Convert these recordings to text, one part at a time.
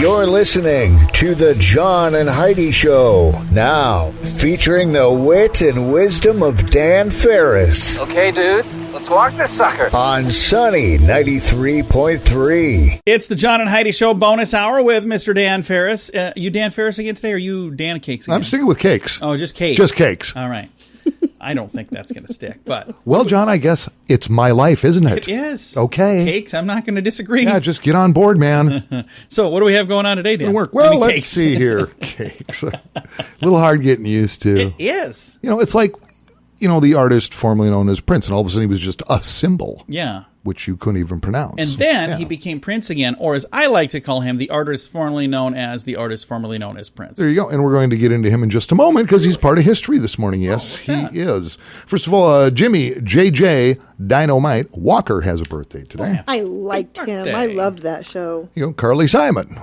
You're listening to the John and Heidi Show, now featuring the wit and wisdom of Dan Farris. Okay, dudes, let's walk this sucker. On Sunny 93.3. It's the John and Heidi Show bonus hour with Mr. Dan Farris. You Dan Farris again today, or you Dan Cakes again? I'm sticking with cakes. Oh, just cakes. Just cakes. All right. I don't think that's going to stick, but... Well, John, I guess it's my life, isn't it? It is. Okay. Cakes, I'm not going to disagree. Yeah, just get on board, man. So, what do we have going on today, Dan? Work. Well, let's cakes. see here. Cakes. A little hard getting used to. It is. You know, it's like, the artist formerly known as Prince, and all of a sudden he was just a symbol. Yeah. Which you couldn't even pronounce. And then he became Prince again, or as I like to call him, the artist formerly known as Prince. There you go. And we're going to get into him in just a moment because he's part of history this morning. Yes, he is. First of all, Jimmy J.J. Dynamite Walker has a birthday today. I liked him. I loved that show. Carly Simon,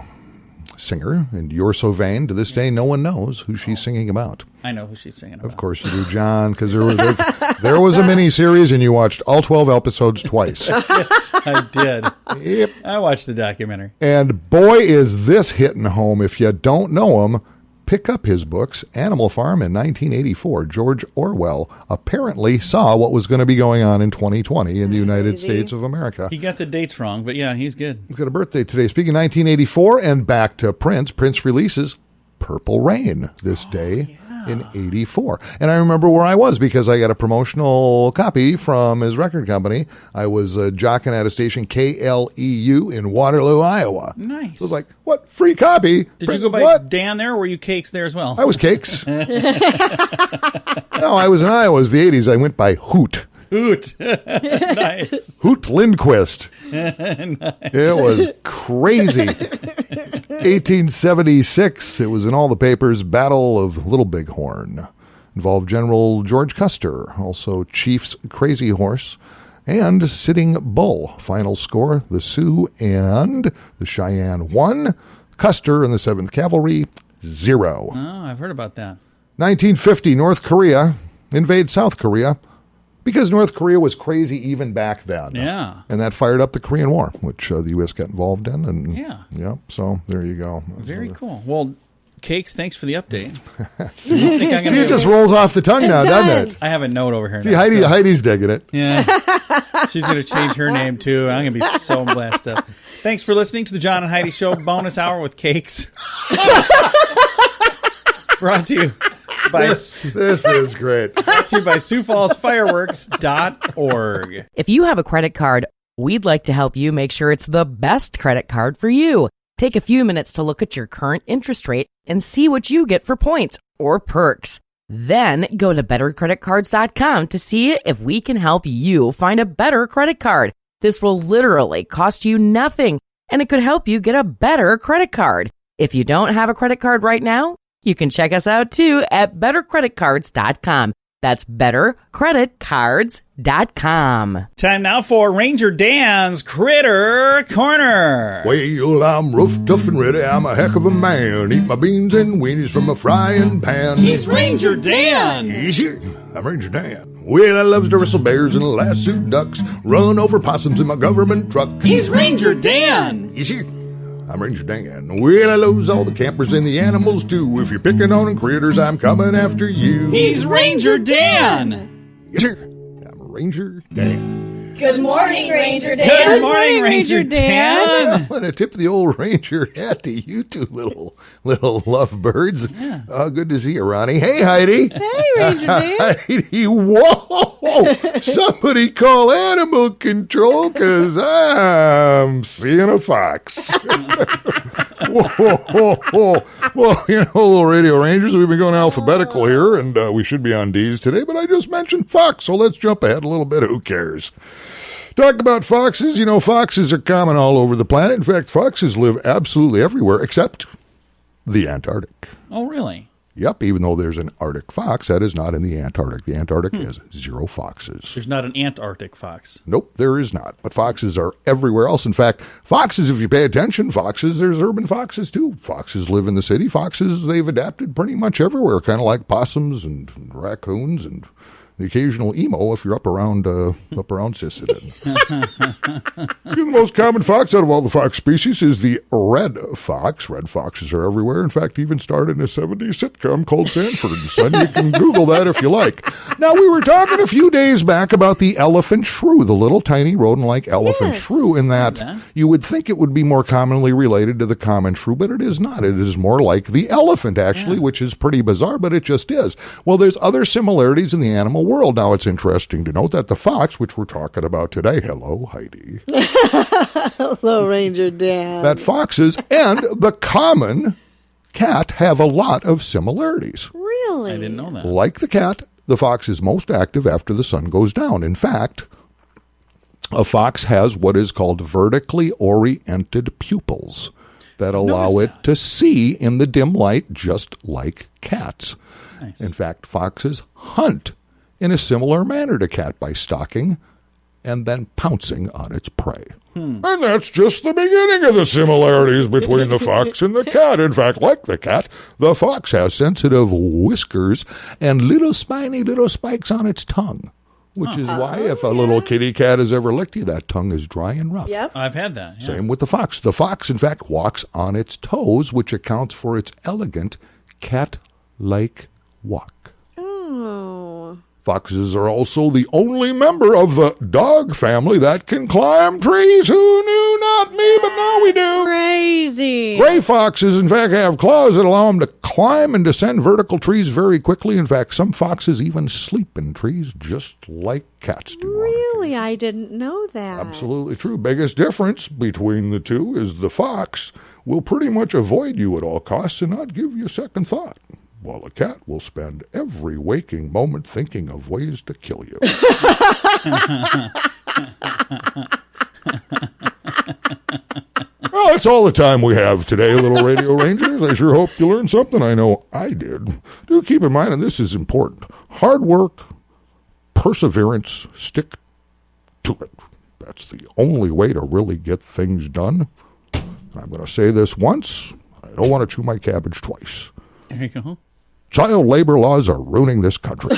singer, and You're So Vain. To this day, no one knows who she's singing about. I know who she's singing about. Of course you do, John, because there was a mini-series and you watched all 12 episodes twice. I did. Yep. I watched the documentary. And boy, is this hitting home. If you don't know him, pick up his books. Animal Farm in 1984. George Orwell apparently saw what was going to be going on in 2020 in the United States of America. He got the dates wrong, but yeah, he's good. He's got a birthday today. Speaking of 1984 and back to Prince, Prince releases Purple Rain this day. In 84. And I remember where I was because I got a promotional copy from his record company. I was jocking at a station, KLEU, in Waterloo, Iowa. Nice. So I was like, what? Free copy? Did you go by Dan there, or were you Cakes there as well? I was Cakes. No, I was in Iowa. It was the 80s. I went by Hoot. Hoot. Nice. Hoot Lindquist. Nice. It was crazy. 1876. It was in all the papers. Battle of Little Bighorn. Involved General George Custer. Also Chief's Crazy Horse. And Sitting Bull. Final score, the Sioux and the Cheyenne 1. Custer and the 7th Cavalry 0. Oh, I've heard about that. 1950. North Korea invade South Korea. Because North Korea was crazy even back then. Yeah. And that fired up the Korean War, which the U.S. got involved in. And yeah. So there you go. Very cool. Well, Cakes, thanks for the update. It just rolls off the tongue now, doesn't it? I have a note over here. See, Heidi's digging it. Yeah. She's going to change her name, too. I'm going to be so blessed up. Thanks for listening to the John and Heidi Show bonus hour with Cakes. Brought to you by this is great. Brought to you by Sioux Falls Fireworks.org. If you have a credit card, we'd like to help you make sure it's the best credit card for you. Take a few minutes to look at your current interest rate and see what you get for points or perks. Then go to bettercreditcards.com to see if we can help you find a better credit card. This will literally cost you nothing, and it could help you get a better credit card. If you don't have a credit card right now, you can check us out, too, at bettercreditcards.com. That's bettercreditcards.com. Time now for Ranger Dan's Critter Corner. Well, I'm rough, tough, and ready. I'm a heck of a man. Eat my beans and weenies from a frying pan. He's Ranger Dan. Easy. I'm Ranger Dan. Well, I loves to wrestle bears and lasso ducks. Run over possums in my government truck. He's Ranger Dan. Easy. I'm Ranger Dan. Well, I loves all the campers and the animals, too. If you're picking on critters, I'm coming after you. He's Ranger Dan. Yes, sir. I'm Ranger Dan. Good morning, Ranger Dan. Good morning, Ranger Dan. I'm going to tip the old Ranger hat to you two little lovebirds. Yeah. Good to see you, Ronnie. Hey, Heidi. Hey, Ranger Dan. Heidi, whoa. Somebody call animal control because I'm seeing a fox. Whoa. Well, little Radio Rangers, we've been going alphabetical here, and we should be on D's today, but I just mentioned fox, so let's jump ahead a little bit. Who cares? Talk about foxes. Foxes are common all over the planet. In fact, foxes live absolutely everywhere except the Antarctic. Oh, really? Yep, even though there's an Arctic fox, that is not in the Antarctic. The Antarctic has 0 foxes. There's not an Antarctic fox. Nope, there is not. But foxes are everywhere else. In fact, foxes, if you pay attention, there's urban foxes too. Foxes live in the city. Foxes, they've adapted pretty much everywhere, kind of like possums and raccoons and the occasional emo if you're up around Sisseton. The most common fox out of all the fox species is the red fox. Red foxes are everywhere. In fact, even started in a 70s sitcom called Sanford and Son. You can Google that if you like. Now, we were talking a few days back about the elephant shrew, the little tiny rodent-like elephant shrew, in that you would think it would be more commonly related to the common shrew, but it is not. It is more like the elephant, actually, which is pretty bizarre, but it just is. Well, there's other similarities in the animal world. Now, it's interesting to note that the fox, which we're talking about today, hello, Heidi. Hello, Ranger Dan. That foxes and the common cat have a lot of similarities. Really? I didn't know that. Like the cat, the fox is most active after the sun goes down. In fact, a fox has what is called vertically oriented pupils that allow it to see in the dim light, just like cats. Nice. In fact, foxes hunt in a similar manner to cat by stalking and then pouncing on its prey. And that's just the beginning of the similarities between the fox and the cat. In fact, like the cat, the fox has sensitive whiskers and little spiny little spikes on its tongue, which is why if a little kitty cat has ever licked you, that tongue is dry and rough. Yep. I've had that. Yeah. Same with the fox. The fox, in fact, walks on its toes, which accounts for its elegant cat-like walk. Oh. Foxes are also the only member of the dog family that can climb trees. Who knew? Not me, but now we do. Crazy. Gray foxes, in fact, have claws that allow them to climb and descend vertical trees very quickly. In fact, some foxes even sleep in trees just like cats do. Really? I didn't know that. Absolutely true. Biggest difference between the two is the fox will pretty much avoid you at all costs and not give you a second thought, while a cat will spend every waking moment thinking of ways to kill you. Well, that's all the time we have today, little Radio Rangers. I sure hope you learned something. I know I did. Do keep in mind, and this is important, hard work, perseverance, stick to it. That's the only way to really get things done. I'm going to say this once. I don't want to chew my cabbage twice. There you go. Child labor laws are ruining this country.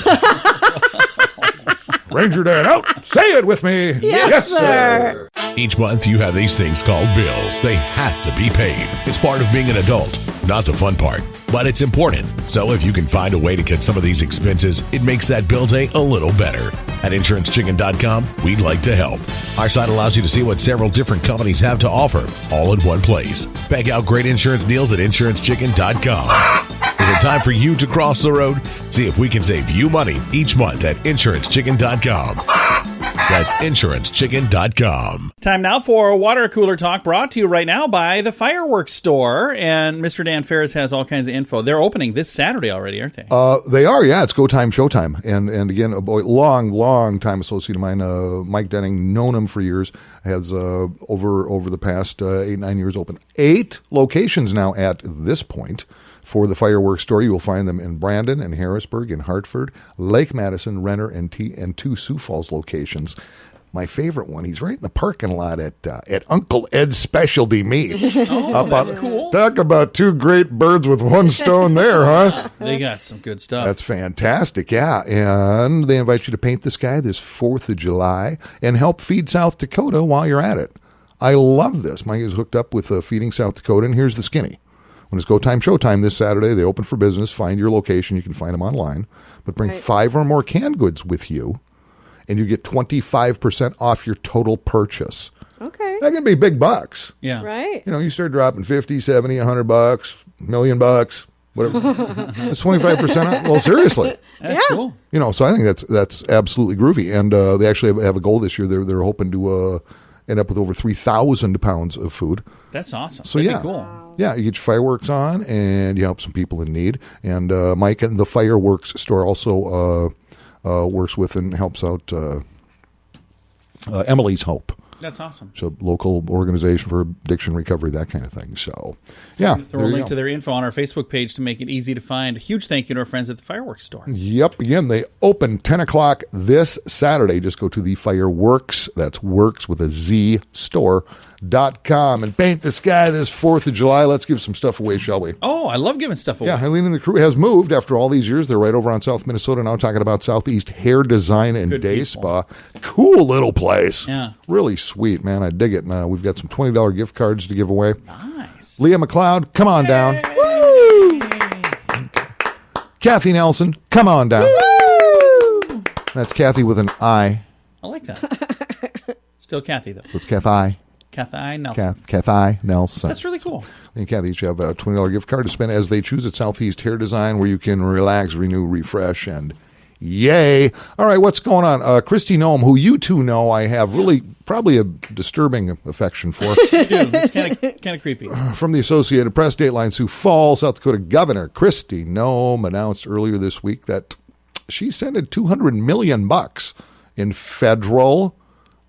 Ranger Dan out. Say it with me. Yes, sir. Each month you have these things called bills. They have to be paid. It's part of being an adult, not the fun part, but it's important. So if you can find a way to get some of these expenses, it makes that bill day a little better. At InsuranceChicken.com, we'd like to help. Our site allows you to see what several different companies have to offer, all in one place. Check out great insurance deals at InsuranceChicken.com. Is it time for you to cross the road? See if we can save you money each month at InsuranceChicken.com. That's InsuranceChicken.com. Time now for Water Cooler Talk, brought to you right now by the Fireworks Store. And Mr. Dan Farris has all kinds of info. They're opening this Saturday already, aren't they? They are, yeah. It's go time, showtime. And again, a long time associate of mine, Mike Denning, known him for years, has over the past 8-9 years opened 8 locations now at this point. For the Fireworks Store, you will find them in Brandon and Harrisburg, in Hartford, Lake Madison, Renner, and 2 Sioux Falls locations. My favorite one, he's right in the parking lot at Uncle Ed's Specialty Meats. Oh, that's cool. Talk about 2 great birds with one stone there, huh? They got some good stuff. That's fantastic, yeah. And they invite you to paint the sky this 4th of July and help feed South Dakota while you're at it. I love this. Mike is hooked up with Feeding South Dakota, and here's the skinny. When it's go time, showtime this Saturday, they open for business. Find your location. You can find them online. But bring 5 or more canned goods with you, and you get 25% off your total purchase. Okay. That can be big bucks. Yeah. Right. You know, you start dropping 50, 70, $100, $1 million, whatever. That's 25% off. Well, seriously. That's cool. You know, so I think that's absolutely groovy. And they actually have a goal this year. They're hoping to end up with over 3,000 pounds of food. That's awesome. So That'd yeah, be cool. Yeah, you get your fireworks on, and you help some people in need. And Mike and the Fireworks Store also works with and helps out Emily's Hope. That's awesome. So local organization for addiction recovery, that kind of thing. So, yeah. Throw a link to their info on our Facebook page to make it easy to find. A huge thank you to our friends at the Fireworks Store. Yep. Again, they open 10 o'clock this Saturday. Just go to the Fireworks, that's Works with a Z, store.com. withDanFarris.com. And paint the sky this 4th of July. Let's give some stuff away, shall we? Oh, I love giving stuff away. Yeah, Eileen and the crew has moved after all these years. They're right over on South Minnesota now, talking about Southeast Hair Design and Good Day people. Spa. Cool little place. Yeah. Really sweet, man. I dig it. And, we've got some $20 gift cards to give away. Nice. Leah McLeod, come on down. Woo! Kathy Nelson, come on down. Woo! That's Kathy with an I. I like that. Still Kathy, though. So it's Kathy. Kathy Nelson. Kathy Nelson. That's really cool. And Kathy each have a $20 gift card to spend as they choose at Southeast Hair Design, where you can relax, renew, refresh, and yay. All right, what's going on? Christy Noem, who you two know I have really probably a disturbing affection for. It's kind of creepy. From the Associated Press, Dateline Sioux Falls, South Dakota Governor Christy Noem announced earlier this week that she sent $200 million in federal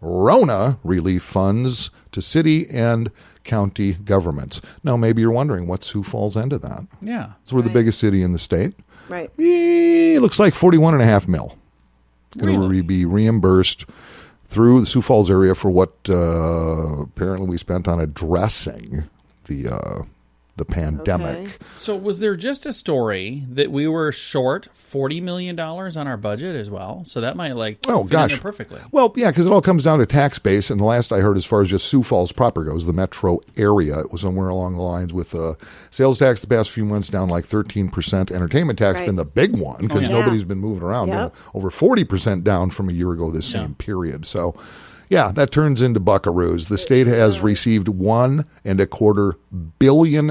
Rona relief funds to city and county governments. Now, maybe you're wondering, what's Sioux Falls end of that? Yeah. So we're the biggest city in the state. Right. It looks like $41.5 million. It's going to be reimbursed through the Sioux Falls area for what apparently we spent on addressing the pandemic. Okay. So was there just a story that we were short $40 million on our budget as well? So that might fit in there perfectly. Well, yeah, because it all comes down to tax base. And the last I heard, as far as just Sioux Falls proper goes, the metro area, it was somewhere along the lines with sales tax the past few months down like 13%. Entertainment tax been the big one because nobody's been moving around. Yep. Over 40% down from a year ago this same period. So, yeah, that turns into buckaroos. The state has received $1.25 billion.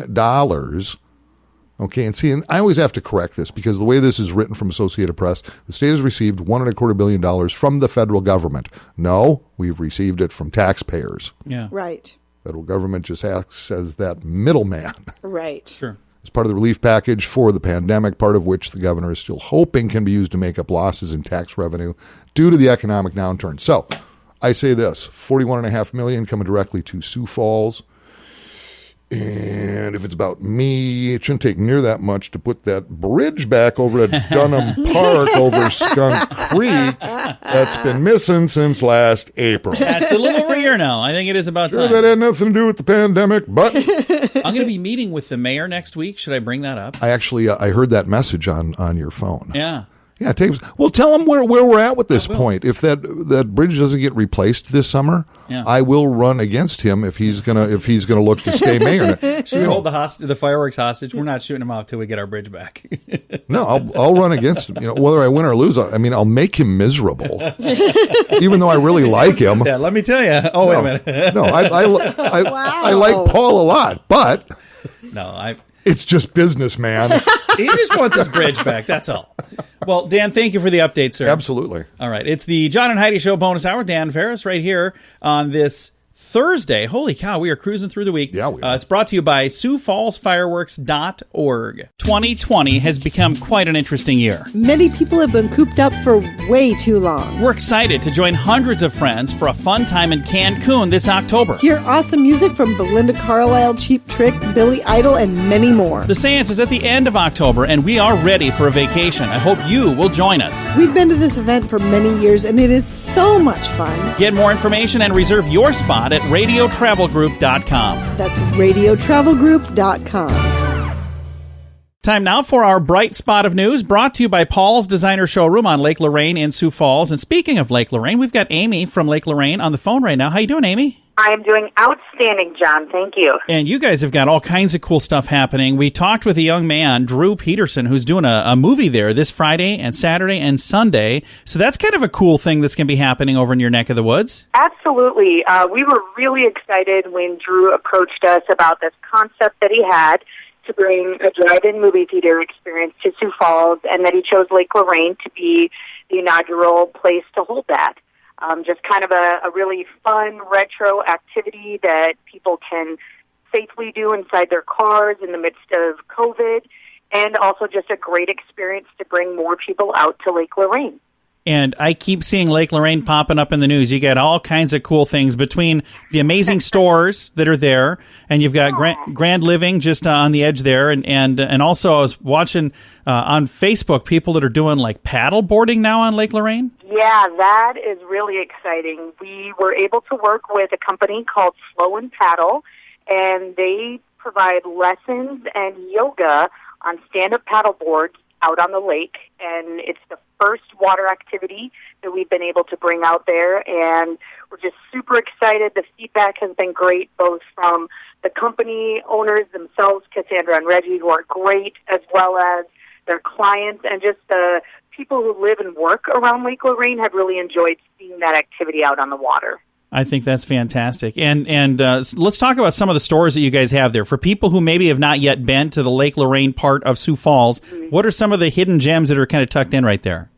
Okay, and see, and I always have to correct this because the way this is written from Associated Press, the state has received $1.25 billion from the federal government. No, we've received it from taxpayers. Yeah. Right. Federal government just acts as that middleman. Right. Sure. As part of the relief package for the pandemic, part of which the governor is still hoping can be used to make up losses in tax revenue due to the economic downturn. So, I say this, $41.5 million coming directly to Sioux Falls. And if it's about me, it shouldn't take near that much to put that bridge back over at Dunham Park over Skunk Creek that's been missing since last April. That's a little over a year now. I think it is about Sure, time. that had nothing to do with the pandemic, but I'm going to be meeting with the mayor next week. Should I bring that up? I actually I heard that message on your phone. Yeah. Yeah, well, tell them where we're at with this point. If that bridge doesn't get replaced this summer, I will run against him if he's gonna look to stay mayor. Should we hold the fireworks hostage? We're not shooting him off till we get our bridge back. No, I'll run against him. Whether I win or lose, I'll make him miserable. Even though I really like him. Yeah, let me tell you. Oh, wait a minute. No, I like Paul a lot, but it's just business, man. He just wants his bridge back. That's all. Well, Dan, thank you for the update, sir. Absolutely. All right. It's the John and Heidi Show bonus hour. Dan Farris right here on this Thursday. Holy cow, we are cruising through the week. Yeah, we are. It's brought to you by SiouxFallsFireworks.org. 2020 has become quite an interesting year. Many people have been cooped up for way too long. We're excited to join hundreds of friends for a fun time in Cancun this October. Hear awesome music from Belinda Carlisle, Cheap Trick, Billy Idol, and many more. The seance is at the end of October, and we are ready for a vacation. I hope you will join us. We've been to this event for many years, and it is so much fun. Get more information and reserve your spot at radiotravelgroup.com. That's radiotravelgroup.com. Time now for our bright spot of news, brought to you by Paul's Designer Showroom on Lake Lorraine in Sioux Falls. And speaking of Lake Lorraine, we've got Amy from Lake Lorraine on the phone right now. How you doing, Amy? I am doing outstanding, John. Thank you. And you guys have got all kinds of cool stuff happening. We talked with a young man, Drew Peterson, who's doing a movie there this Friday and Saturday and Sunday. So that's kind of a cool thing that's going to be happening over in your neck of the woods. Absolutely. We were really excited when Drew approached us about this concept that he had to bring a drive-in movie theater experience to Sioux Falls, and that he chose Lake Lorraine to be the inaugural place to hold that. Just kind of a really fun retro activity that people can safely do inside their cars in the midst of COVID, and also just a great experience to bring more people out to Lake Lorraine. And I keep seeing Lake Lorraine popping up in the news. You got all kinds of cool things between the amazing stores that are there, and you've got Grand Living just on the edge there, and also I was watching on Facebook people that are doing like paddle boarding now on Lake Lorraine. Yeah, that is really exciting. We were able to work with a company called Flow and Paddle, and they provide lessons and yoga on stand-up paddle boards out on the lake, and it's the first water activity that we've been able to bring out there, and we're just super excited. The feedback has been great, both from the company owners themselves, Cassandra and Reggie, who are great, as well as their clients, and just the people who live and work around Lake Lorraine have really enjoyed seeing that activity out on the water. I think that's fantastic. And let's talk about some of the stores that you guys have there. For people who maybe have not yet been to the Lake Lorraine part of Sioux Falls, what are some of the hidden gems that are kind of tucked in right there?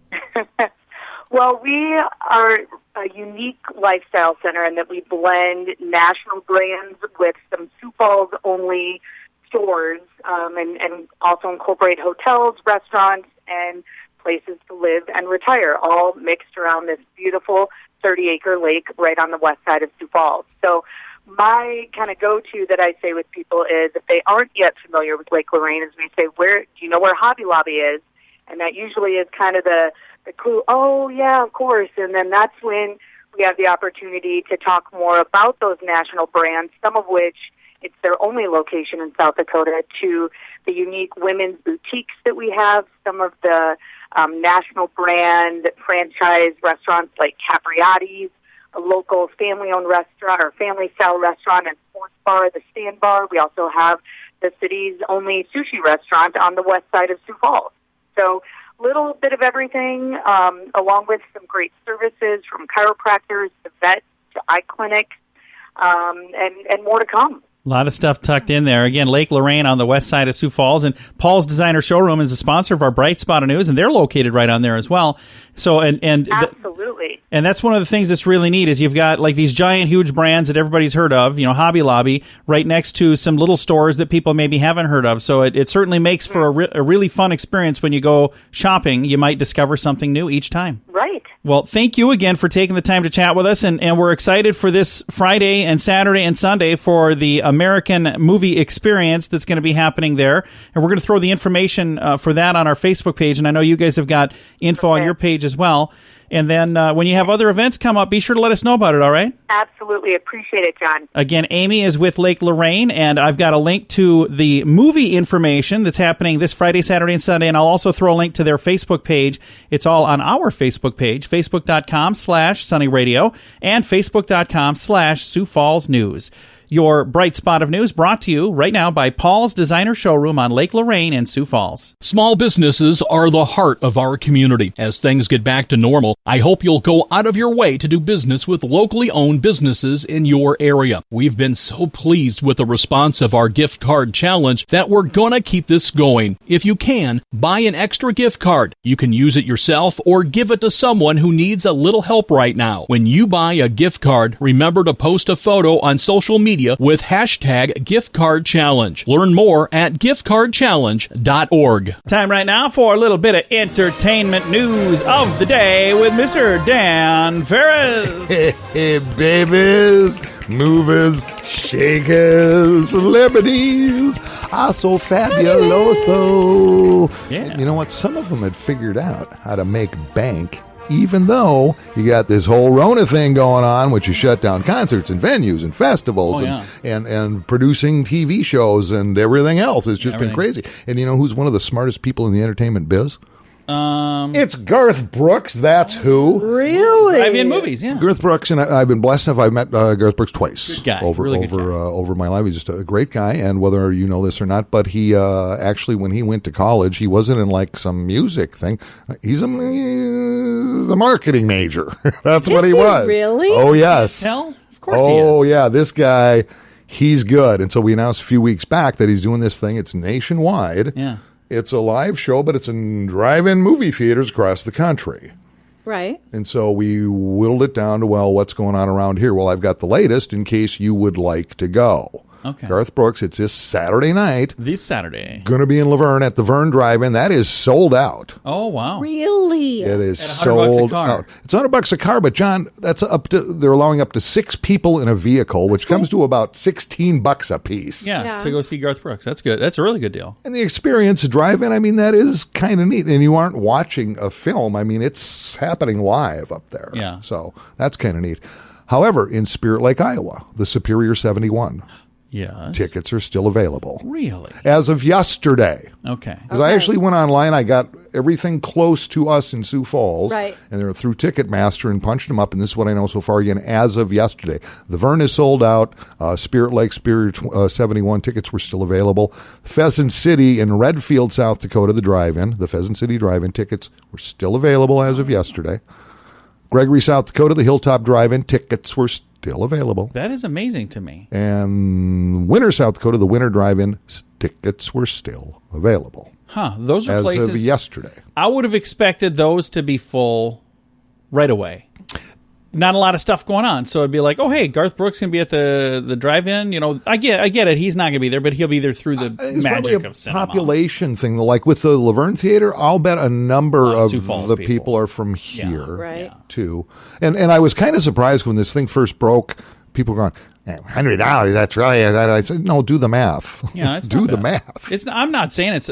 Well, we are a unique lifestyle center in that we blend national brands with some Sioux Falls-only stores, and also incorporate hotels, restaurants, and places to live and retire, all mixed around this beautiful 30-acre lake right on the west side of Sioux Falls. So my kind of go-to that I say with people is, if they aren't yet familiar with Lake Lorraine, is we say, do you know where Hobby Lobby is? And that usually is kind of the clue, oh, yeah, of course. And then that's when we have the opportunity to talk more about those national brands, some of which it's their only location in South Dakota, to the unique women's boutiques that we have, some of the national brand franchise restaurants like Capriati's, a local family-owned restaurant or family-style restaurant and sports bar, the Stand Bar. We also have the city's only sushi restaurant on the west side of Sioux Falls. So little bit of everything, along with some great services from chiropractors to vets to eye clinics, and more to come. A lot of stuff tucked in there. Again, Lake Lorraine on the west side of Sioux Falls, and Paul's Designer Showroom is a sponsor of our Bright Spot of News, and they're located right on there as well. So, absolutely. And that's one of the things that's really neat is you've got like these giant, huge brands that everybody's heard of, Hobby Lobby, right next to some little stores that people maybe haven't heard of. So it certainly makes for a really fun experience when you go shopping. You might discover something new each time. Right. Well, thank you again for taking the time to chat with us, and we're excited for this Friday and Saturday and Sunday for the American movie experience that's going to be happening there. And we're going to throw the information for that on our Facebook page, and I know you guys have got info on your page as well. And then when you have other events come up, be sure to let us know about it, all right? Absolutely. Appreciate it, John. Again, Amy is with Lake Lorraine, and I've got a link to the movie information that's happening this Friday, Saturday, and Sunday, and I'll also throw a link to their Facebook page. It's all on our Facebook page, facebook.com/sunnyradio and facebook.com/Sioux Falls News. Your bright spot of news brought to you right now by Paul's Designer Showroom on Lake Lorraine in Sioux Falls. Small businesses are the heart of our community. As things get back to normal, I hope you'll go out of your way to do business with locally owned businesses in your area. We've been so pleased with the response of our gift card challenge that we're gonna keep this going. If you can, buy an extra gift card. You can use it yourself or give it to someone who needs a little help right now. When you buy a gift card, remember to post a photo on social media with hashtag giftcardchallenge. Learn more at giftcardchallenge.org. Time right now for a little bit of entertainment news of the day with Mr. Dan Farris. Hey, babies, movers, shakers, celebrities, so fabuloso. Yeah. You know what? Some of them had figured out how to make bank, even though you got this whole Rona thing going on, which is shut down concerts and venues and festivals and producing TV shows and everything else. It's just been crazy. And you know who's one of the smartest people in the entertainment biz? It's Garth Brooks. That's who. Really? I've been in movies, yeah. Garth Brooks, and I've been blessed enough. I've met Garth Brooks twice. Good guy. Over my life. He's just a great guy, and whether you know this or not, but he actually, when he went to college, he wasn't in like some music thing. He's a marketing major. That's what he was. Really? Oh, yes. Tell? Of course he is. Oh, yeah. This guy, he's good. And so we announced a few weeks back that he's doing this thing. It's nationwide. Yeah. It's a live show, but it's in drive-in movie theaters across the country. Right. And so we whittled it down to, well, what's going on around here? Well, I've got the latest in case you would like to go. Okay. Garth Brooks. It's this Saturday night. This Saturday. Going to be in Laverne at the Verne Drive-In. That is sold out. Oh, wow. Really? It is At $100 a sold car. out. It's $100 a car, but John, they're allowing up to 6 people in a vehicle, which comes to about $16 a piece. Yeah, to go see Garth Brooks. That's good. That's a really good deal. And the experience of drive-in, I mean, that is kind of neat. And you aren't watching a film. I mean, it's happening live up there. Yeah. So that's kind of neat. However, in Spirit Lake, Iowa, the Superior 71 tickets are still available. Really? As of yesterday. Okay. Because I actually went online. I got everything close to us in Sioux Falls. Right. And they're through Ticketmaster and punched them up. And this is what I know so far. Again, as of yesterday. The Verne is sold out. Spirit Lake, Spirit 71 tickets were still available. Pheasant City in Redfield, South Dakota, the drive-in. The Pheasant City drive-in tickets were still available as of yesterday. Gregory, South Dakota, the Hilltop Drive-In tickets were still available. That is amazing to me. And Winter, South Dakota, the Winter Drive-In tickets were still available. Huh. Those are as places. of yesterday. I would have expected those to be full right away. Not a lot of stuff going on. So it'd be like, oh, hey, Garth Brooks can be at the drive-in. You know, I get it. He's not going to be there, but he'll be there through the It's magic of cinema. population thing. Like with the Laverne Theater, I'll bet a number of Sioux Falls the people are from here, Right. too. And I was kind of surprised when this thing first broke. People were going, $100, that's really... I said, no, do the math. Yeah, it's do not the bad. math. I'm not saying it's...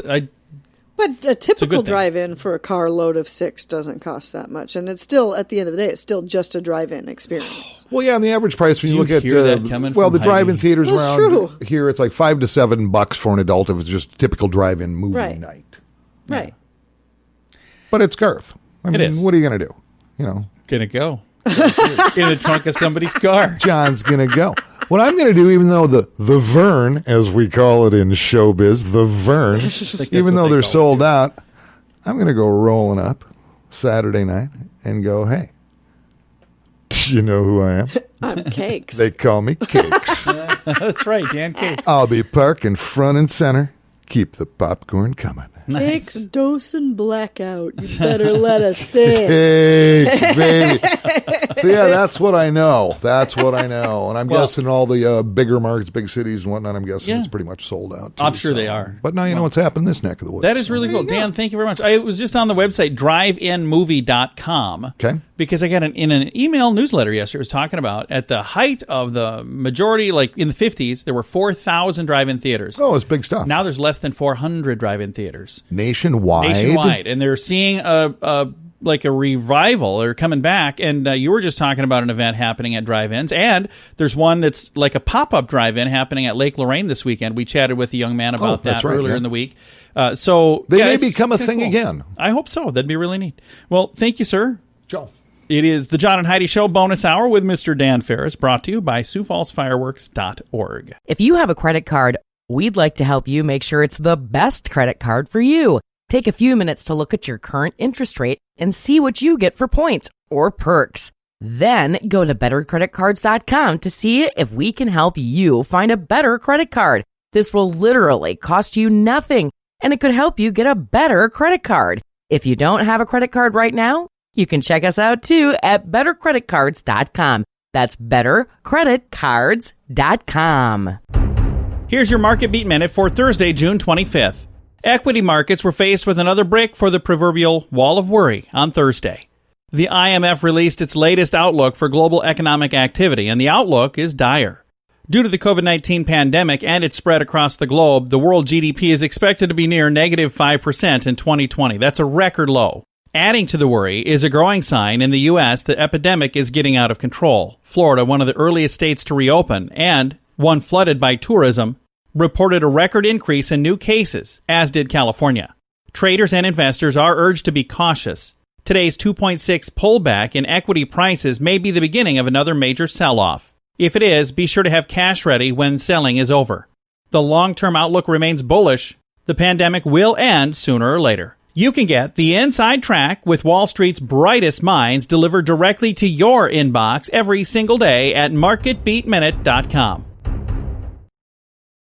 But a typical thing. drive-in for a car load of 6 doesn't cost that much. And it's still, at the end of the day, it's still just a drive-in experience. Well, yeah, and the average price when Do you look you at hear that coming well, from the drive-in Heidi? theaters That's around true. here, it's like $5 to $7 for an adult if it's just a typical drive-in movie Right. night. Right. But it's Garth. I mean, is. what are you going to do? You know, Gonna go. In the trunk of somebody's car. John's going to go. What I'm going to do, even though the Verne, as we call it in showbiz, the Verne, even though they're sold out, I'm going to go rolling up Saturday night and go, hey, do you know who I am? I'm Cakes. They call me Cakes. That's right, Dan Cakes. I'll be parking front and center. Keep the popcorn coming. Cakes, dose, and blackout. You better let us in. Cakes, baby. So, yeah, that's what I know. That's what I know. And I'm guessing all the bigger markets, big cities and whatnot, I'm guessing it's pretty much sold out, too. I'm sure they are. But now you know what's happened in this neck of the woods. That is really cool. Dan, thank you very much. I was just on the website, driveinmovie.com. Okay. Because I got in an email newsletter yesterday, it was talking about at the height of the majority, like in the 50s, there were 4,000 drive-in theaters. Oh, it's big stuff. Now there's less than 400 drive-in theaters. Nationwide. And they're seeing a revival. They're coming back. And you were just talking about an event happening at drive-ins. And there's one that's like a pop-up drive-in happening at Lake Lorraine this weekend. We chatted with a young man about that earlier in the week. So they may become a thing again. I hope so. That'd be really neat. Well, thank you, sir. Joe. It is the John and Heidi Show bonus hour with Mr. Dan Farris, brought to you by SiouxFallsFireworks.org. If you have a credit card, we'd like to help you make sure it's the best credit card for you. Take a few minutes to look at your current interest rate and see what you get for points or perks. Then go to bettercreditcards.com to see if we can help you find a better credit card. This will literally cost you nothing, and it could help you get a better credit card. If you don't have a credit card right now, you can check us out too at bettercreditcards.com. That's bettercreditcards.com. Here's your Market Beat Minute for Thursday, June 25th. Equity markets were faced with another brick for the proverbial wall of worry on Thursday. The IMF released its latest outlook for global economic activity, and the outlook is dire. Due to the COVID-19 pandemic and its spread across the globe, the world GDP is expected to be near negative 5% in 2020. That's a record low. Adding to the worry is a growing sign in the U.S. the epidemic is getting out of control. Florida, one of the earliest states to reopen, and one flooded by tourism, reported a record increase in new cases, as did California. Traders and investors are urged to be cautious. Today's 2.6 pullback in equity prices may be the beginning of another major sell-off. If it is, be sure to have cash ready when selling is over. The long-term outlook remains bullish. The pandemic will end sooner or later. You can get the inside track with Wall Street's brightest minds delivered directly to your inbox every single day at marketbeatminute.com.